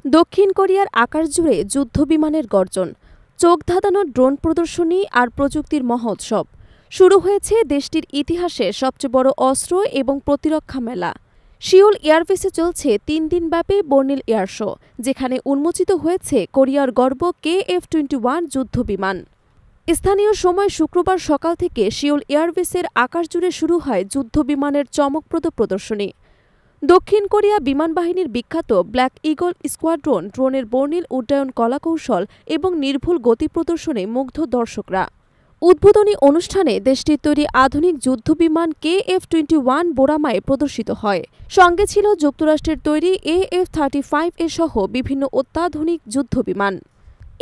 দক্ষিণ কোরিয়ার আকাশ জুড়ে যুদ্ধবিমানের গর্জন, চোখ ধাঁধানো ড্রোন প্রদর্শনী আর প্রযুক্তির মহোৎসব। শুরু হয়েছে দেশটির ইতিহাসে সবচেয়ে বড় অস্ত্র এবং প্রতিরক্ষা মেলা। সিউল এয়ারবেসে চলছে ৩ দিনব্যাপী বর্ণিল এয়ার শো, যেখানে উন্মোচিত হয়েছে কোরিয়ার গর্ব KF-21 যুদ্ধবিমান। স্থানীয় সময় শুক্রবার সকাল থেকে সিউল এয়ারবেসের আকাশ জুড়ে শুরু হয় যুদ্ধবিমানের চমকপ্রদ প্রদর্শনী। দক্ষিণ কোরিয়া বিমান বাহিনীর বিখ্যাত ব্ল্যাক ইগল স্কোয়াড্রন ড্রোনের বর্ণিল উড্ডয়ন কলাকৌশল এবং নির্ভুল গতি প্রদর্শনে মুগ্ধ দর্শকরা। উদ্বোধনী অনুষ্ঠানে দেশটির তৈরি আধুনিক যুদ্ধবিমান KF-21 বোরামায় প্রদর্শিত হয়। সঙ্গে ছিল যুক্তরাষ্ট্রের তৈরি AF-35A সহ বিভিন্ন অত্যাধুনিক যুদ্ধবিমান।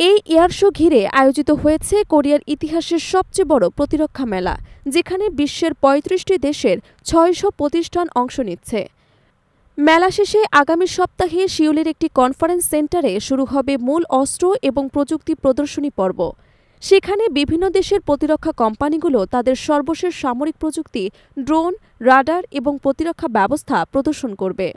এই এয়ার শো ঘিরে আয়োজিত হয়েছে কোরিয়ার ইতিহাসের সবচেয়ে বড় প্রতিরক্ষা মেলা, যেখানে বিশ্বের ৩৫টি দেশের ৬০০ প্রতিষ্ঠান অংশ নিচ্ছে। মেলা শেষে আগামী সপ্তাহে সিউলের একটি কনফারেন্স সেন্টারে শুরু হবে মূল অস্ত্র এবং প্রযুক্তি প্রদর্শনী পর্ব। সেখানে বিভিন্ন দেশের প্রতিরক্ষা কোম্পানিগুলো তাদের সর্বশেষ সামরিক প্রযুক্তি, ড্রোন, রাডার এবং প্রতিরক্ষা ব্যবস্থা প্রদর্শন করবে।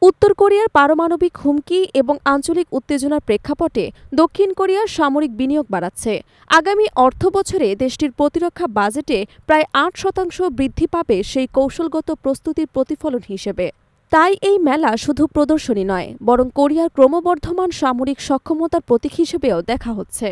উত্তর কোরিয়ার পারমাণবিক হুমকি এবং আঞ্চলিক উত্তেজনার প্রেক্ষাপটে দক্ষিণ কোরিয়ার সামরিক বিনিয়োগ বাড়াচ্ছে। আগামী অর্থবছরে দেশটির প্রতিরক্ষা বাজেটে প্রায় ৮% বৃদ্ধি পাবে সেই কৌশলগত প্রস্তুতির প্রতিফলন হিসেবে। তাই এই মেলা শুধু প্রদর্শনী নয়, বরং কোরিয়ার ক্রমবর্ধমান সামরিক সক্ষমতার প্রতীক হিসেবেও দেখা হচ্ছে।